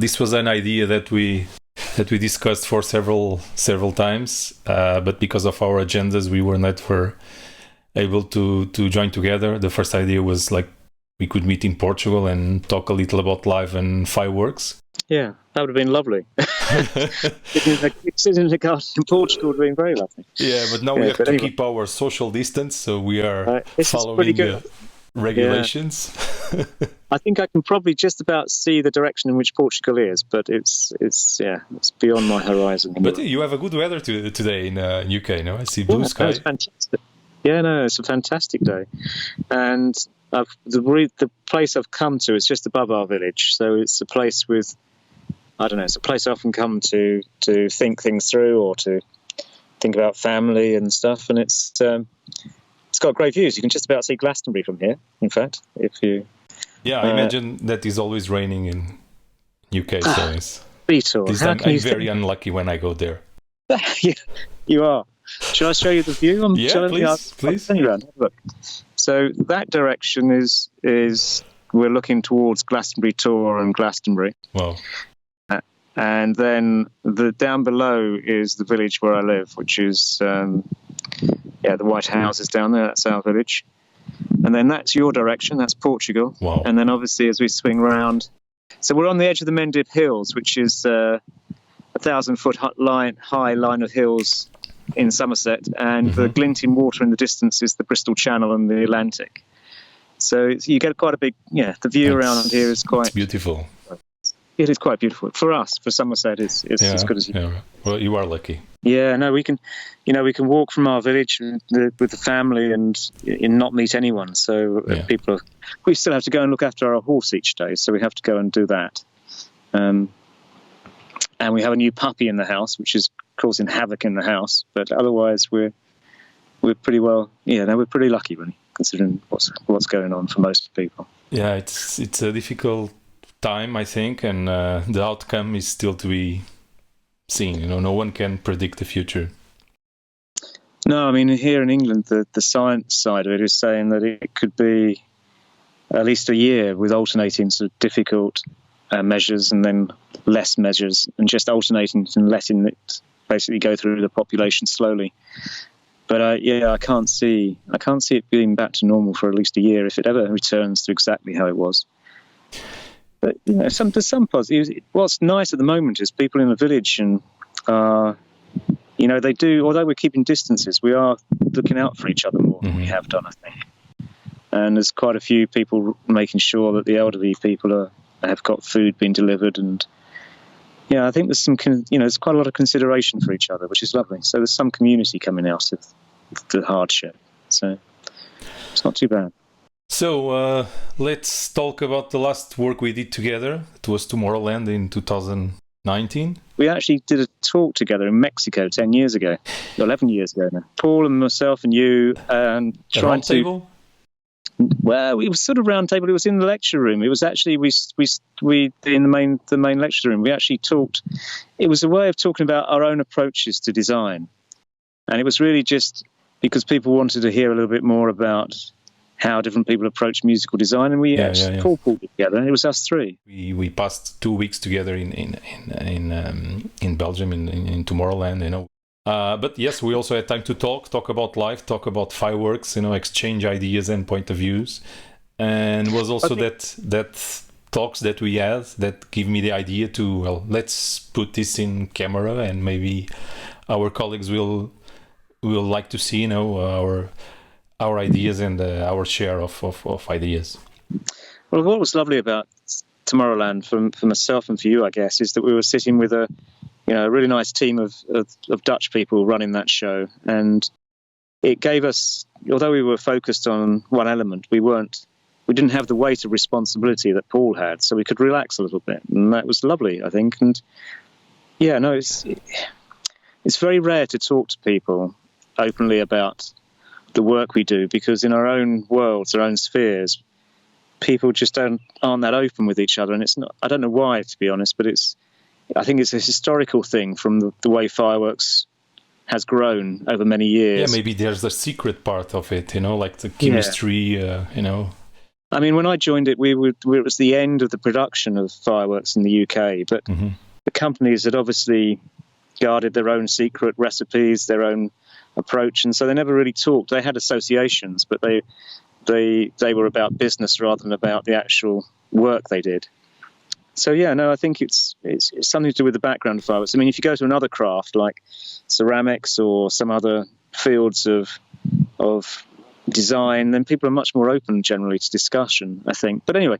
this was an idea that we discussed for several times, but because of our agendas, we were never able to join together. The first idea was like we could meet in Portugal and talk a little about live and fireworks. Yeah, that would have been lovely. Sitting in the garden in Portugal would have been very lovely. Yeah, but now we have to keep our social distance, so we are following the regulations. Yeah. I think I can probably just about see the direction in which Portugal is, but it's beyond my horizon. But you have a good weather today in UK, no? I see blue sky. It's fantastic. Yeah, no, it's a fantastic day, and the place I've come to is just above our village, so it's a place with, I don't know, it's a place I often come to think things through or to think about family and stuff, and it's got great views. You can just about see Glastonbury from here, in fact, if you... Yeah, I imagine that is always raining in UK, so it's... Vitor, I'm very unlucky when I go there. You are. Should I show you the view? Please. I'll around. Look. So that direction is we're looking towards Glastonbury Tor and Glastonbury. Wow. And then down below is the village where I live, which is the white houses down there. That's our village. And then that's your direction. That's Portugal. Wow. And then obviously as we swing round, so we're on the edge of the Mendip Hills, which is 1,000-foot high line of hills in Somerset, and the glinting water in the distance is the Bristol Channel and the Atlantic. So you get quite a big, the view around here is quite... It's beautiful. It is quite beautiful. For us, for Somerset, it's as good as you. Yeah. Well, you are lucky. Yeah, no, we can walk from our village with the family and not meet anyone. So we still have to go and look after our horse each day, so we have to go and do that. And we have a new puppy in the house, which is causing havoc in the house, but otherwise we're pretty well. Yeah, no, we're pretty lucky, really, considering what's going on for most people. Yeah, it's a difficult time, I think, and the outcome is still to be seen. No one can predict the future. No, I mean, here in England, the science side of it is saying that it could be at least a year with alternating sort of difficult measures and then less measures, and just alternating and letting it basically go through the population slowly. But I can't see it being back to normal for at least a year if it ever returns to exactly how it was. But there's some positives. What's nice at the moment is people in the village, and they do. Although we're keeping distances, we are looking out for each other more than we have done, I think. And there's quite a few people making sure that the elderly people have got food being delivered, and I think there's there's quite a lot of consideration for each other, which is lovely. So there's some community coming out of the hardship. So it's not too bad. So let's talk about the last work we did together. It was Tomorrowland in 2019. We actually did a talk together in Mexico 10 years ago, 11 years ago now. Paul and myself and you, and trying to... Table? Well, it was sort of round table. It was in the lecture room. It was actually we in the main lecture room. We actually talked. It was a way of talking about our own approaches to design, and it was really just because people wanted to hear a little bit more about how different people approach musical design, and we Paul pulled it together. It was us three. We passed 2 weeks together in Belgium in Tomorrowland, But yes, we also had time to talk about life, talk about fireworks, exchange ideas and point of views. And was also that talks that we had that give me the idea to, let's put this in camera, and maybe our colleagues will like to see, our ideas and our share of ideas. Well, what was lovely about Tomorrowland for myself and for you, I guess, is that we were sitting with a really nice team of Dutch people running that show, and it gave us, although we were focused on one element, we didn't have the weight of responsibility that Paul had, so we could relax a little bit, and that was lovely, I think. And it's very rare to talk to people openly about the work we do, because in our own worlds, our own spheres, people just aren't that open with each other, and it's not. I don't know why, to be honest, but I think it's a historical thing from the way fireworks has grown over many years. Yeah, maybe there's the secret part of it, like the chemistry, I mean, when I joined it, it was the end of the production of fireworks in the UK, but the companies had obviously guarded their own secret recipes, their own approach, and so they never really talked. They had associations, but they were about business rather than about the actual work they did. So yeah, no, I think it's something to do with the background of fireworks. I mean, if you go to another craft like ceramics or some other fields of design, then people are much more open generally to discussion, I think. But anyway,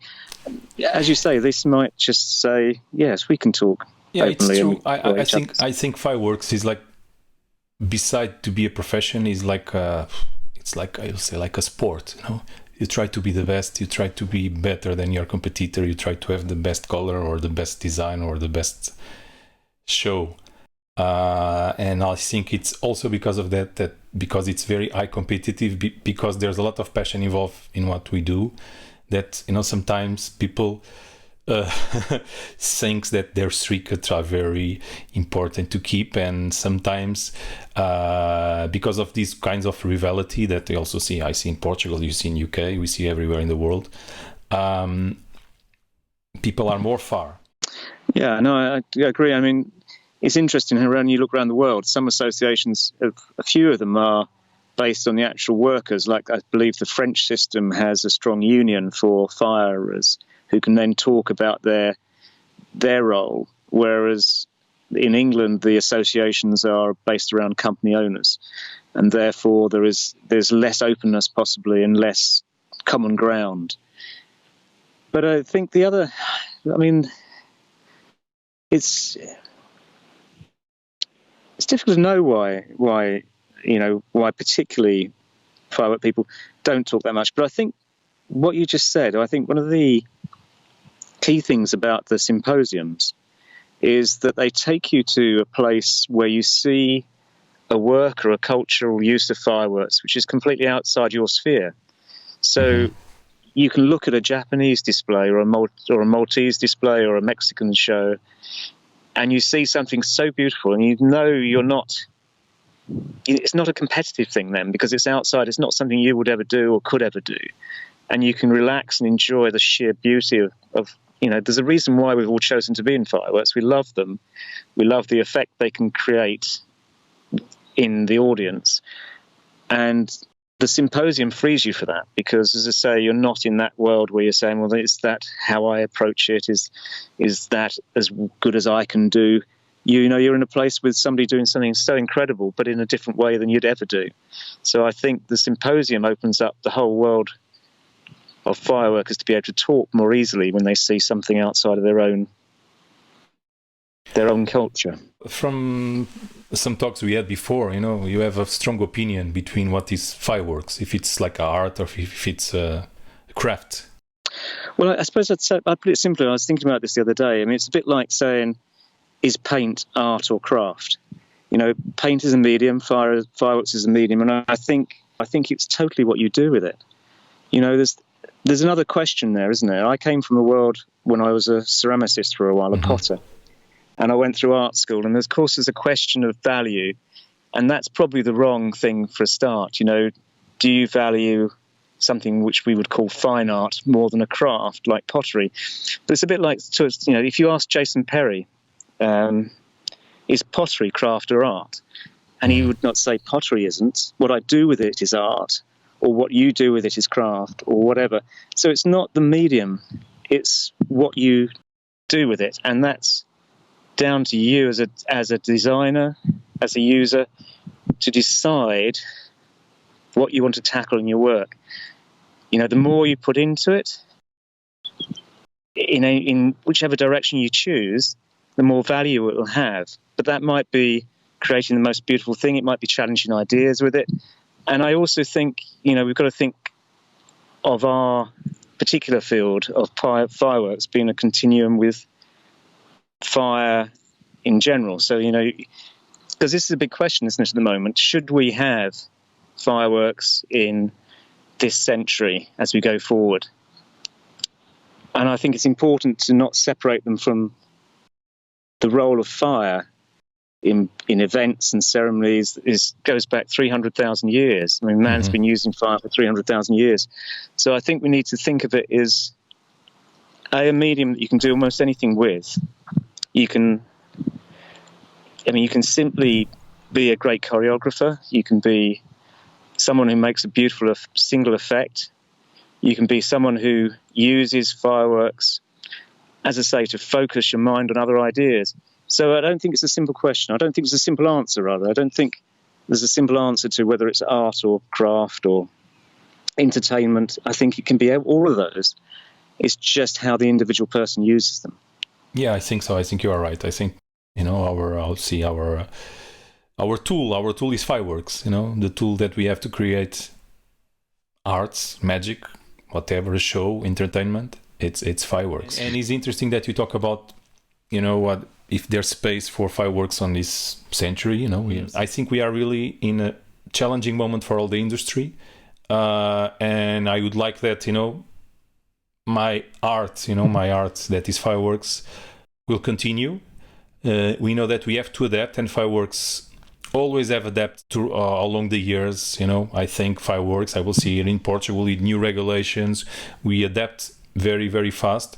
as you say, this might just say, yes, we can talk openly. It's true. I think fireworks is like, beside to be a profession, is like it's like, I would say, like a sport, you know. You try to be the best, you try to be better than your competitor, you try to have the best color or the best design or the best show. And I think it's also because of that because it's very high competitive, because there's a lot of passion involved in what we do, that, you know, sometimes people thinks that their secrets are very important to keep, and sometimes because of these kinds of rivalry that I see in Portugal, you see in UK, we see everywhere in the world, people are more far. Yeah, no, I agree. I mean, it's interesting how when you look around the world, some associations, a few of them are based on the actual workers. Like, I believe the French system has a strong union for firers who can then talk about their role, whereas in England the associations are based around company owners, and therefore there's less openness possibly and less common ground. But I think it's difficult to know why particularly firework people don't talk that much. But I think what you just said, I think one of the key things about the symposiums is that they take you to a place where you see a work or a cultural use of fireworks which is completely outside your sphere. So you can look at a Japanese display or a Maltese display or a Mexican show, and you see something so beautiful, and you know it's not a competitive thing then, because it's outside. It's not something you would ever do or could ever do, and you can relax and enjoy the sheer beauty of there's a reason why we've all chosen to be in fireworks. We love them. We love the effect they can create in the audience. And the symposium frees you for that, because, as I say, you're not in that world where you're saying, well, is that how I approach it? Is that as good as I can do? You're in a place with somebody doing something so incredible, but in a different way than you'd ever do. So I think the symposium opens up the whole world of fireworkers to be able to talk more easily when they see something outside of their own culture. From some talks we had before, you have a strong opinion between what is fireworks, if it's like art or if it's a craft. Well, I suppose I'd put it simply. I was thinking about this the other day. I mean, it's a bit like saying, is paint art or craft? Paint is a medium, fireworks is a medium, and I think it's totally what you do with it. There's another question there, isn't there? I came from a world when I was a ceramicist for a while, a potter, and I went through art school, and of course there's a question of value, and that's probably the wrong thing for a start. Do you value something which we would call fine art more than a craft like pottery? But it's a bit like, if you ask Jason Perry, is pottery craft or art? And he would not say pottery isn't. What I do with it is art, or what you do with it is craft, or whatever. So it's not the medium, it's what you do with it. And that's down to you as a designer, as a user, to decide what you want to tackle in your work. The more you put into it, in whichever direction you choose, the more value it will have. But that might be creating the most beautiful thing. It might be challenging ideas with it. And I also think, we've got to think of our particular field of fireworks being a continuum with fire in general. So, because this is a big question, isn't it, at the moment? Should we have fireworks in this century as we go forward? And I think it's important to not separate them from the role of fire in events and ceremonies goes back 300,000 years. I mean, man's been using fire for 300,000 years. So I think we need to think of it as a medium that you can do almost anything with. You can simply be a great choreographer. You can be someone who makes a beautiful single effect. You can be someone who uses fireworks, as I say, to focus your mind on other ideas. So I don't think it's a simple question. I don't think it's a simple answer, rather. I don't think there's a simple answer to whether it's art or craft or entertainment. I think it can be all of those. It's just how the individual person uses them. Yeah, I think so. I think you are right. I think, our tool is fireworks, the tool that we have to create arts, magic, whatever, show, entertainment. It's fireworks. And it's interesting that you talk about, if there's space for fireworks on this century, yes. I think we are really in a challenging moment for all the industry. And I would like that, my art that is fireworks will continue. We know that we have to adapt, and fireworks always have adapted to along the years. I think fireworks, I will see it in Portugal, with new regulations. We adapt very, very fast.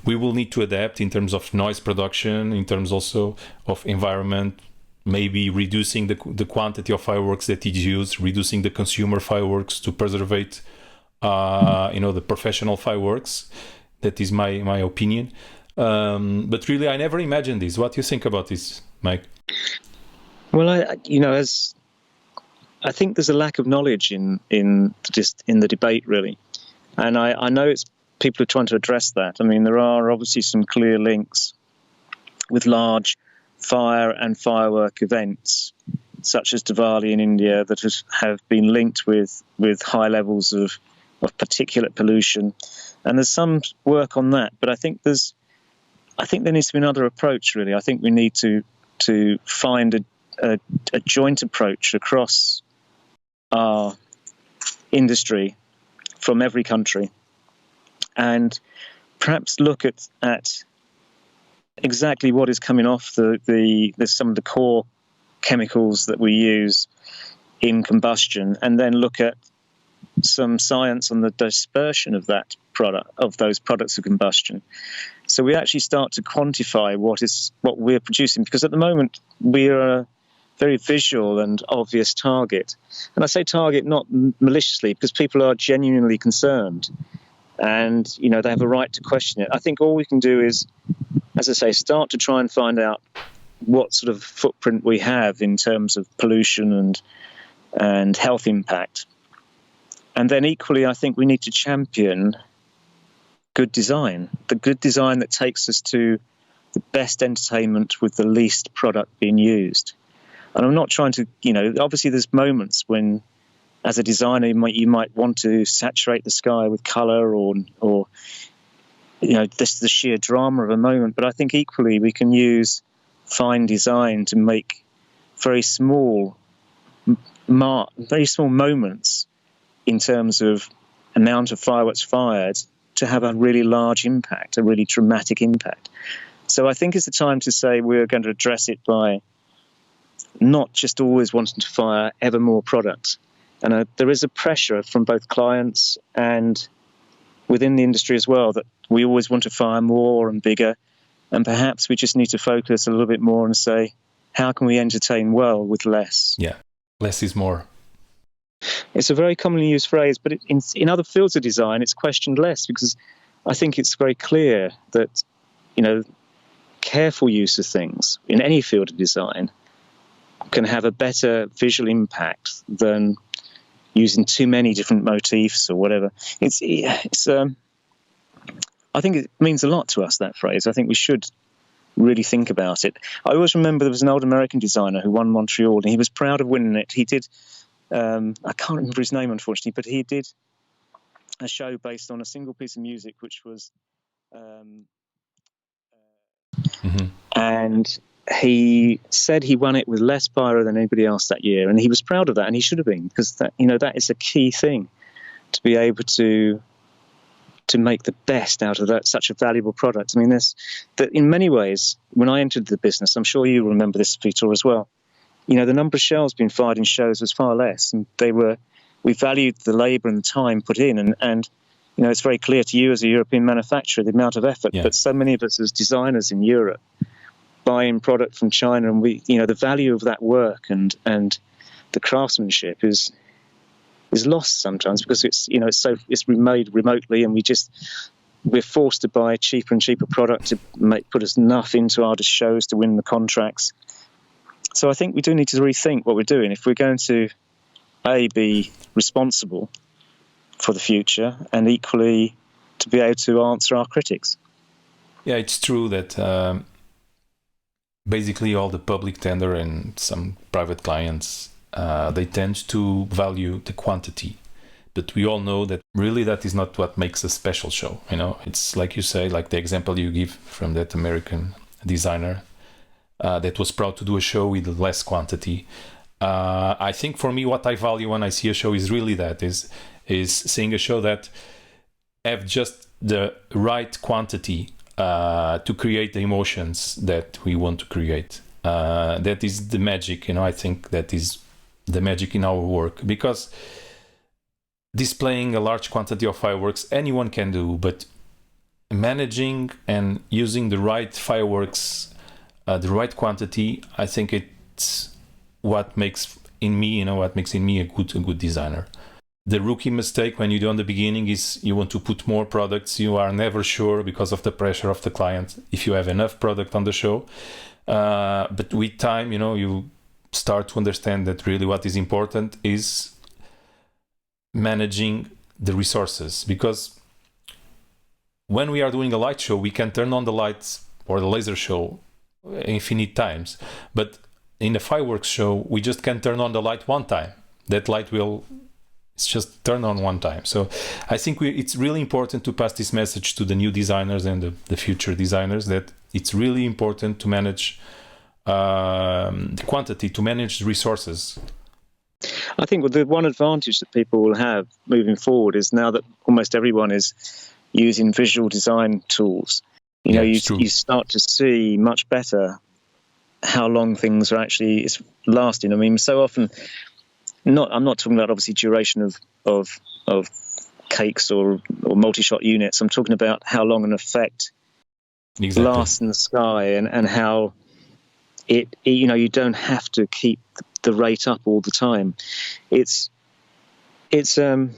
We will need to adapt in terms of noise production, in terms also of environment, maybe reducing the quantity of fireworks that is used, reducing the consumer fireworks to preserve the professional fireworks. That is my opinion. But really, I never imagined this. What do you think about this, Mike? Well, I think there's a lack of knowledge in the debate, really, and I know people are trying to address that. I mean, there are obviously some clear links with large fire and firework events, such as Diwali in India, that have been linked with high levels of particulate pollution, and there's some work on that. But I think there needs to be another approach, really. I think we need to find a joint approach across our industry from every country, and perhaps look at exactly what is coming off some of the core chemicals that we use in combustion, and then look at some science on the dispersion of those products of combustion. So we actually start to quantify what we're producing, because at the moment we are a very visual and obvious target. And I say target not maliciously, because people are genuinely concerned, and they have a right to question it. I think all we can do is, as I say, start to try and find out what sort of footprint we have in terms of pollution and health impact. And then equally, I think we need to champion good design, the good design that takes us to the best entertainment with the least product being used. And I'm not trying to, obviously there's moments when, as a designer, you might want to saturate the sky with color or this is the sheer drama of a moment. But I think equally we can use fine design to make very small moments in terms of amount of fireworks fired to have a really large impact, a really dramatic impact. So I think it's the time to say we're going to address it by not just always wanting to fire ever more products. And there is a pressure from both clients and within the industry as well that we always want to fire more and bigger. And perhaps we just need to focus a little bit more and say, how can we entertain well with less? Yeah, less is more. It's a very commonly used phrase, but in other fields of design, it's questioned less, because I think it's very clear that, careful use of things in any field of design can have a better visual impact than using too many different motifs or whatever. I think it means a lot to us, that phrase. I think we should really think about it. I always remember there was an old American designer who won Montreal, and he was proud of winning it. He did, I can't remember his name, unfortunately, but he did a show based on a single piece of music, which was, and he said he won it with less pyro than anybody else that year, and he was proud of that, and he should have been, because that is a key thing, to be able to to make the best out of that, such a valuable product. I mean, that in many ways, when I entered the business, I'm sure you remember this, Vitor, as well. You know, the number of shells being fired in shows was far less, and we valued the labour and the time put in, and you know, it's very clear to you as a European manufacturer the amount of effort that so many of us as designers in Europe buying product from China, and the value of that work and the craftsmanship is lost sometimes because it's made remotely, and we're forced to buy cheaper and cheaper product to put us enough into our shows to win the contracts. So I think we do need to rethink what we're doing if we're going to be responsible for the future, and equally to be able to answer our critics. Yeah, it's true that basically all the public tender and some private clients, they tend to value the quantity. But we all know that really that is not what makes a special show. You know, it's like you say, like the example you give from that American designer that was proud to do a show with less quantity. I think for me, what I value when I see a show is really that is seeing a show that have just the right quantity to create the emotions that we want to create. That is the magic, I think that is the magic in our work, because displaying a large quantity of fireworks anyone can do, but managing and using the right fireworks, the right quantity, I think it's what makes in me a good designer. The rookie mistake when you do in the beginning is you want to put more products. You are never sure because of the pressure of the client if you have enough product on the show. But with time, you start to understand that really what is important is managing the resources. Because when we are doing a light show, we can turn on the lights or the laser show infinite times. But in a fireworks show, we just can turn on the light one time. That light it's just turned on one time. So I think it's really important to pass this message to the new designers and the future designers that it's really important to manage the quantity, to manage the resources. I think the one advantage that people will have moving forward is now that almost everyone is using visual design tools. You start to see much better how long things are actually lasting. I mean, so often... I'm not talking about obviously duration of cakes or multi-shot units. I'm talking about how long an effect lasts in the sky and how you don't have to keep the rate up all the time. It's an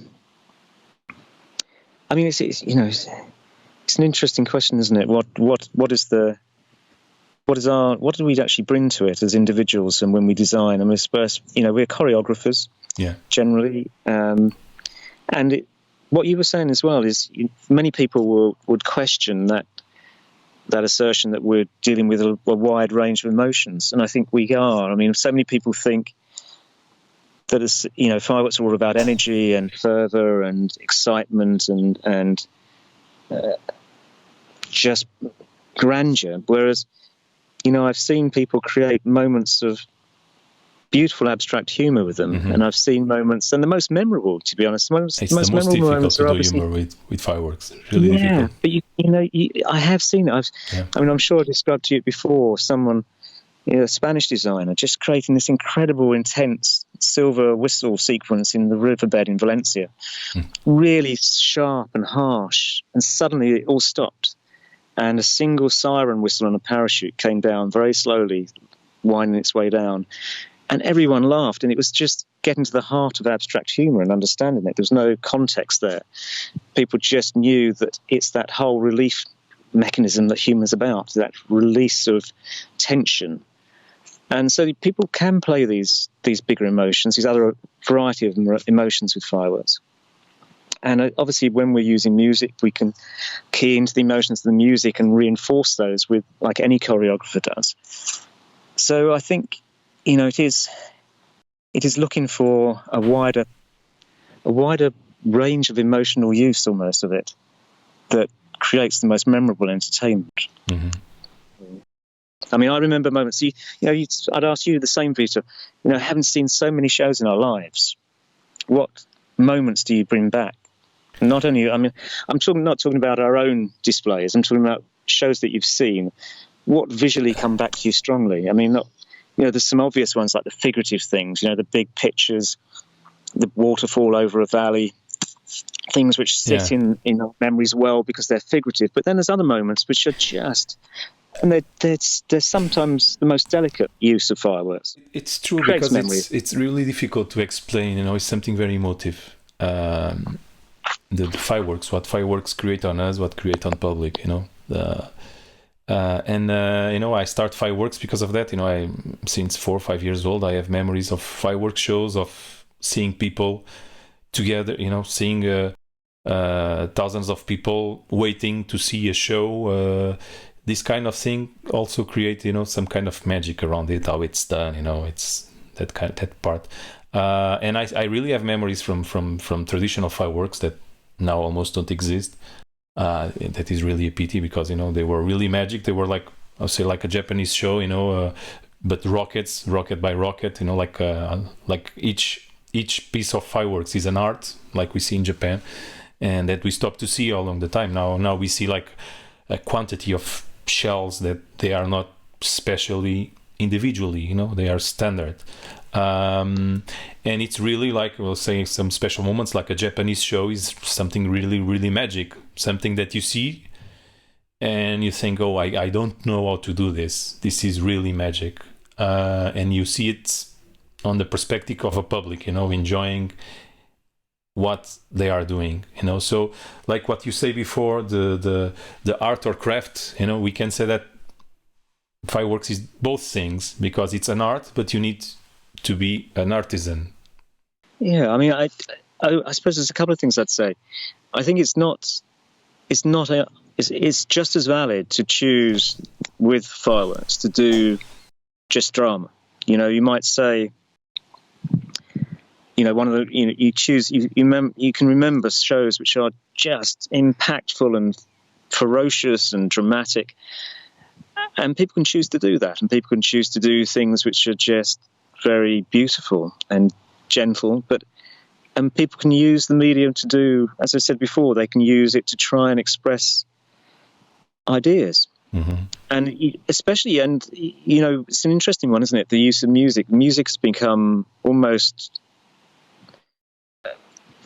interesting question, isn't it? What do we actually bring to it as individuals, and when we design? I mean, we're choreographers, generally, and what you were saying as well is many people would question that assertion that we're dealing with a wide range of emotions, and I think we are. I mean, so many people think that fireworks are all about energy and fervor and excitement and just grandeur, whereas I've seen people create moments of beautiful abstract humor with them, and I've seen moments, and the most memorable, to be honest, it's the most memorable moments are obviously humor with fireworks. It's really difficult. But I have seen it. I mean, I'm sure I described to you before someone, a Spanish designer, just creating this incredible, intense silver whistle sequence in the riverbed in Valencia, really sharp and harsh, and suddenly it all stopped. And a single siren whistle on a parachute came down very slowly, winding its way down. And everyone laughed, and it was just getting to the heart of abstract humour and understanding it. There was no context there. People just knew that it's that whole relief mechanism that humour's about, that release of tension. And so people can play these bigger emotions, these other variety of emotions with fireworks. And obviously, when we're using music, we can key into the emotions of the music and reinforce those with, like any choreographer does. So I think, it is looking for a wider range of emotional use, almost, of it, that creates the most memorable entertainment. I mean, I remember moments. I'd ask you the same, Vitor. Having seen so many shows in our lives, what moments do you bring back? Not only, I mean, not talking about our own displays. I'm talking about shows that you've seen. What visually come back to you strongly? I mean, there's some obvious ones like the figurative things. The big pictures, the waterfall over a valley, things which sit in our memories well because they're figurative. But then there's other moments which are just, and they're sometimes the most delicate use of fireworks. It's true, because it's really difficult to explain. It's something very emotive. The fireworks, what fireworks create on us, what create on public. I start fireworks because of that. Since 4 or 5 years old, I have memories of fireworks shows, of seeing people together, seeing thousands of people waiting to see a show. This kind of thing also create, some kind of magic around it, how it's done, it's that part. And I really have memories from traditional fireworks that now almost don't exist. That is really a pity, because they were really magic. They were like a Japanese show, but rocket by rocket, like each piece of fireworks is an art, like we see in Japan, and that we stopped to see all along the time. Now we see like a quantity of shells that they are not specially individually, they are standard. And it's really like, we'll say, some special moments, like a Japanese show is something really, really magic, something that you see and you think, oh, I don't know how to do this. This is really magic. And you see it on the perspective of a public, enjoying what they are doing, So like what you say before, the art or craft, we can say that fireworks is both things, because it's an art, but you need to be an artisan. Yeah, I mean, I suppose there's a couple of things I'd say. I think it's just as valid to choose with fireworks to do just drama. You might say, one of the, you choose, you can remember shows which are just impactful and ferocious and dramatic, and people can choose to do that, and people can choose to do things which are just very beautiful and gentle, and people can use the medium to do, as I said before, they can use it to try and express ideas. Mm-hmm. And especially, it's an interesting one, isn't it? The use of music. Music has become almost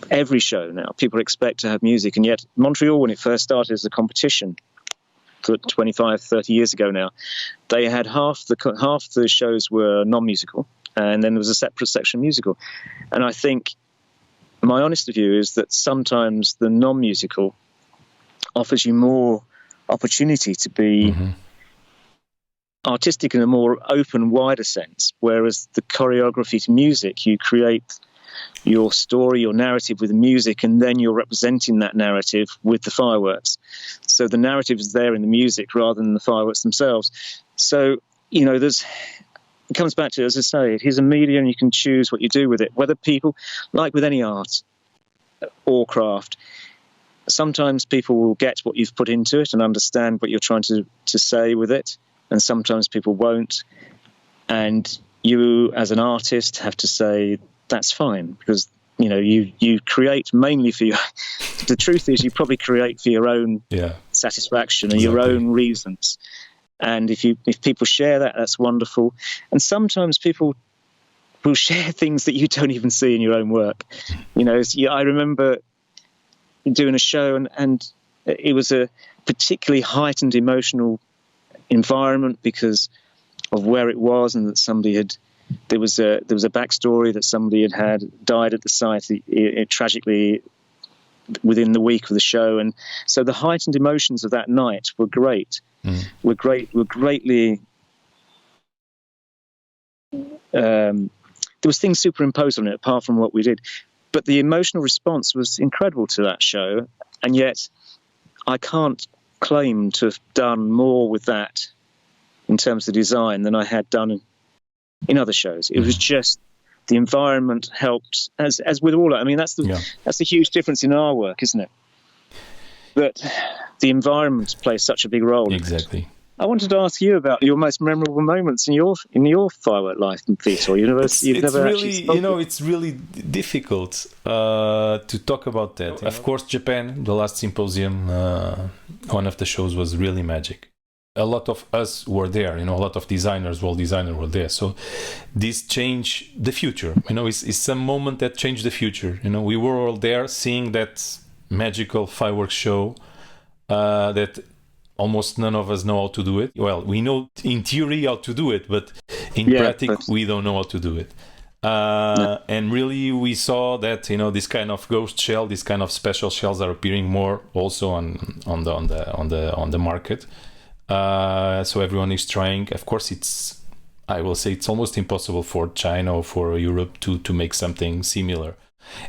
every show now. People expect to have music, and yet Montreal, when it first started as a competition 25, 30 years ago now, they had half the shows were non-musical, and then there was a separate section musical. And I think my honest view is that sometimes the non-musical offers you more opportunity to be artistic in a more open, wider sense, whereas the choreography to music, you create your story, your narrative with the music, and then you're representing that narrative with the fireworks. So the narrative is there in the music rather than the fireworks themselves. So, it comes back to, as I say, it is a medium, you can choose what you do with it. Whether people, like with any art or craft, sometimes people will get what you've put into it and understand what you're trying to say with it, and sometimes people won't. And you, as an artist, have to say, that's fine, because, you create mainly for your... The truth is, you probably create for your own satisfaction and your own reasons. And if people share that, that's wonderful. And sometimes people will share things that you don't even see in your own work. I remember doing a show, and it was a particularly heightened emotional environment because of where it was, and that there was a backstory that somebody had died at the site tragically within the week of the show, and so the heightened emotions of that night were great. Were greatly. There was things superimposed on it apart from what we did, but the emotional response was incredible to that show, and yet I can't claim to have done more with that in terms of design than I had done in other shows. It was just the environment helped, as with all. I mean, that's the huge difference in our work, isn't it? That the environment plays such a big role. Exactly. I wanted to ask you about your most memorable moments in your firework life, Vitor. You've never actually spoken. it's really difficult to talk about that. Of course, Japan, the last symposium, one of the shows was really magic. A lot of us were there, a lot of designers, world designers were there. So this changed the future. It's some moment that changed the future. We were all there seeing that magical fireworks show that almost none of us know how to do it. Well, we know in theory how to do it, but in practice, we don't know how to do it. And really, we saw that this kind of ghost shell, this kind of special shells are appearing more also on the market. So everyone is trying. Of course, I will say it's almost impossible for China or for Europe to make something similar.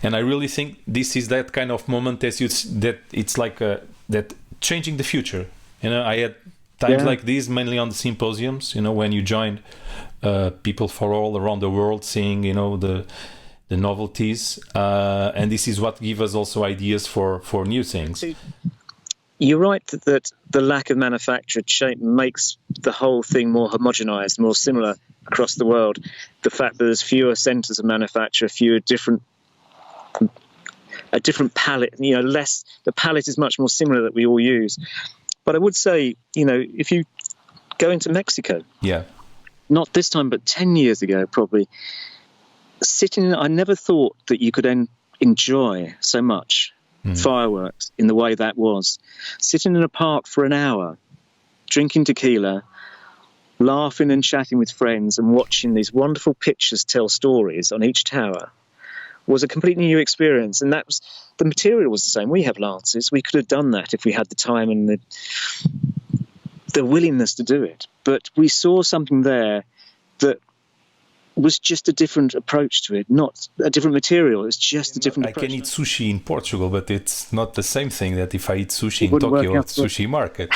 And I really think this is that kind of moment that it's like that changing the future. I had times like these mainly on the symposiums. When you join people from all around the world, seeing the novelties, and this is what gives us also ideas for new things. You're right that the lack of manufactured shape makes the whole thing more homogenized, more similar across the world. The fact that there's fewer centers of manufacture, a different palette, less. The palette is much more similar that we all use. But I would say, if you go into Mexico, not this time, but 10 years ago, probably, I never thought that you could enjoy so much fireworks in the way that was. Sitting in a park for an hour, drinking tequila, laughing and chatting with friends and watching these wonderful pictures tell stories on each tower was a completely new experience. And the material was the same. We have lances. We could have done that if we had the time and the willingness to do it. But we saw something there that was just a different approach to it, not a different material. It's just a different approach. I can eat sushi in Portugal, but it's not the same thing that if I eat sushi in Tokyo sushi market,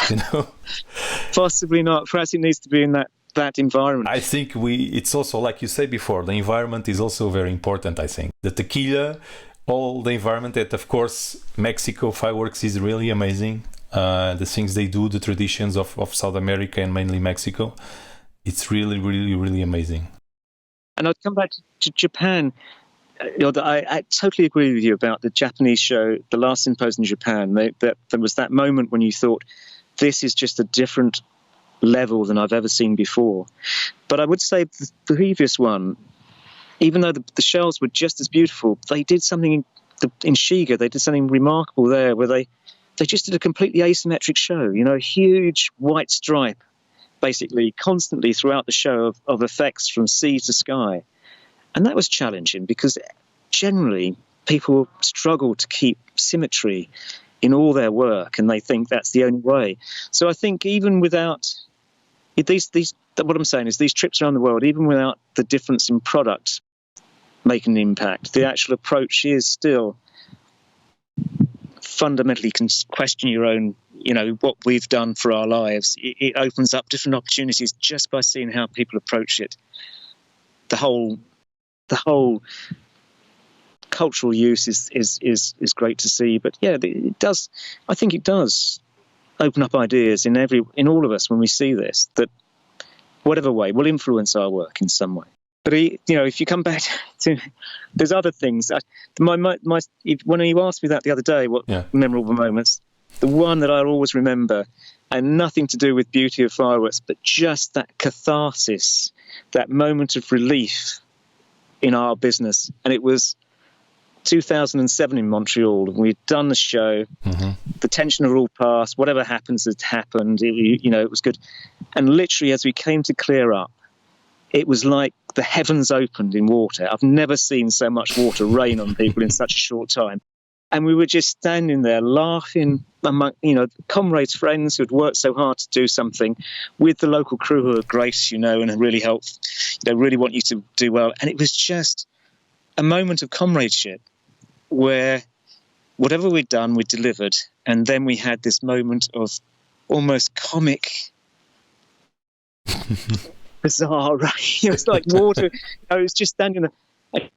Possibly not. Perhaps it needs to be in that environment. I think it's also, like you said before, the environment is also very important. I think the tequila, all the environment that, of course, Mexico fireworks is really amazing. The things they do, the traditions of South America and mainly Mexico, it's really, really, really amazing. And I'd come back to Japan. I totally agree with you about the Japanese show, the last symposium in Japan. There was that moment when you thought, this is just a different level than I've ever seen before. But I would say the previous one, even though the shells were just as beautiful, they did something in Shiga. They did something remarkable there, where they just did a completely asymmetric show. A huge white stripe, basically constantly throughout the show of effects from sea to sky. And that was challenging because generally people struggle to keep symmetry in all their work, and they think that's the only way. So I think even without what I'm saying is these trips around the world, even without the difference in product making an impact, the actual approach is still fundamentally question your own, what we've done for our lives. It opens up different opportunities just by seeing how people approach it. The whole cultural use is great to see, but it does. I think it does open up ideas in all of us when we see this, that whatever way will influence our work in some way. But if you come back to, there's other things. When you asked me that the other day, what memorable moments, the one that I'll always remember, and nothing to do with beauty of fireworks, but just that catharsis, that moment of relief in our business. And it was 2007 in Montreal. We'd done the show. Mm-hmm. The tension had all passed. Whatever happens had happened. It was good. And literally, as we came to clear up, it was like the heavens opened in water. I've never seen so much water rain on people in such a short time. And we were just standing there laughing among, comrades, friends who had worked so hard to do something, with the local crew who are great, and really helped, really want you to do well. And it was just a moment of comradeship where whatever we'd done, we delivered. And then we had this moment of almost comic, bizarre, right? It was like water. It was just standing there.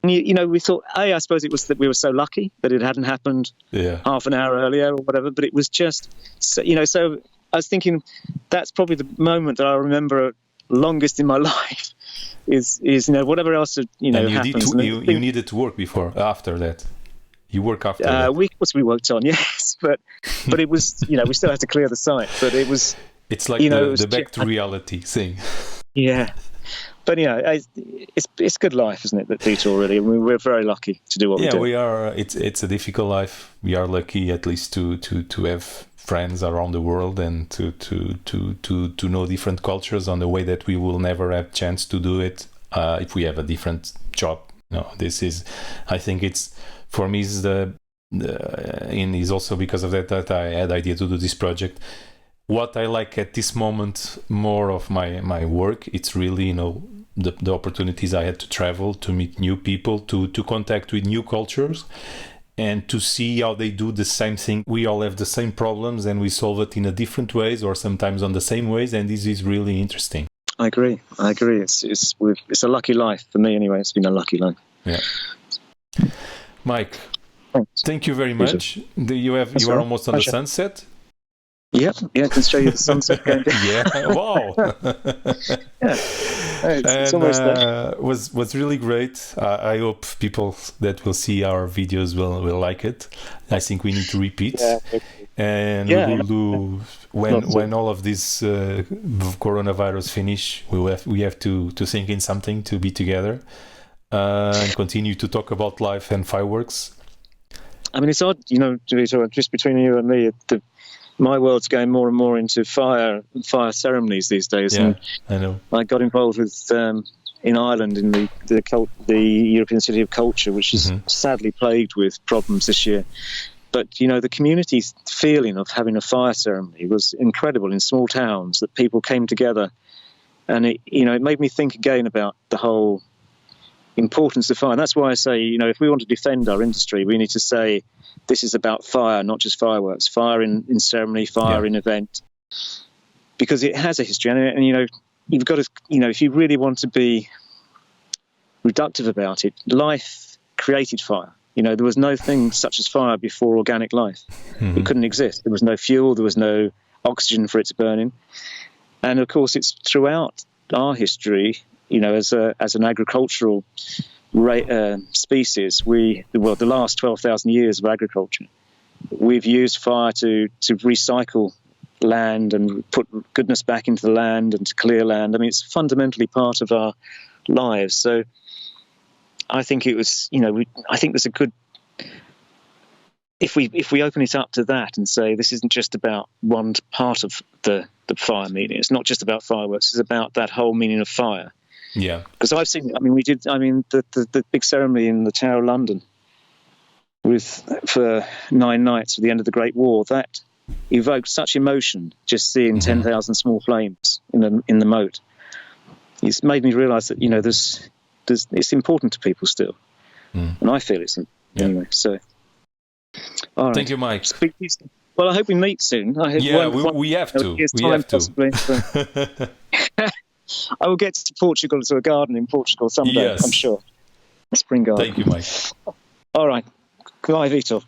And, we thought, I suppose it was that we were so lucky that it hadn't happened half an hour earlier or whatever, but it was just, so I was thinking that's probably the moment that I remember longest in my life. Is whatever else and happens. You needed to work after that. You work after that. We worked on, yes, but it was we still had to clear the site. But it was. It's like the back to reality thing. Yeah, but it's good life, isn't it? That Vitor, really. I mean, we're very lucky to do what we do. Yeah, we are. It's a difficult life. We are lucky, at least, to have friends around the world and to know different cultures on the way that we will never have chance to do it if we have a different job. This is, I think it's, for me, is and is also because of that I had the idea to do this project. What I like at this moment more of my work, it's really, the opportunities I had to travel, to meet new people, to contact with new cultures, and to see how they do the same thing. We all have the same problems and we solve it in a different ways or sometimes on the same ways, and this is really interesting. I agree. It's a lucky life for me anyway. It's been a lucky life. Yeah. Mike, thanks. Thank you very much. You are almost on the sunset. Yeah, I can show you the sunset going down. Yeah, wow. It's almost there. Was really great. I hope people that will see our videos will like it. I think we need to repeat. Yeah. And we will do when all of this coronavirus finish. We have to think in something to be together and continue to talk about life and fireworks. I mean, it's odd, just between you and me. My world's going more and more into fire ceremonies these days. Yeah, and I know. I got involved with in Ireland in the European City of Culture, which is sadly plagued with problems this year. But the community's feeling of having a fire ceremony was incredible in small towns. That people came together, and it made me think again about the whole importance of fire. And that's why I say, if we want to defend our industry, we need to say, this is about fire, not just fireworks. Fire in ceremony, fire in event, because it has a history. And you've got to, if you really want to be reductive about it, life created fire. There was no thing such as fire before organic life. It couldn't exist. There was no fuel. There was no oxygen for its burning. And of course, it's throughout our history. As an agricultural species, the last 12,000 years of agriculture, we've used fire to recycle land and put goodness back into the land and to clear land. I mean, it's fundamentally part of our lives. So I think it was, I think there's a good, if we open it up to that and say this isn't just about one part of the fire meaning, it's not just about fireworks, it's about that whole meaning of fire. Yeah, because I've seen. The big ceremony in the Tower of London for 9 nights at the end of the Great War, that evoked such emotion. Just seeing 10,000 small flames in the moat, it's made me realise that it's important to people still, and I feel it's anyway. So, all right. Thank you, Mike. Well, I hope we meet soon. We have to. We have to. I will get to Portugal, to a garden in Portugal someday, I'm sure. A spring garden. Thank you, Mike. All right. Goodbye, Vitor.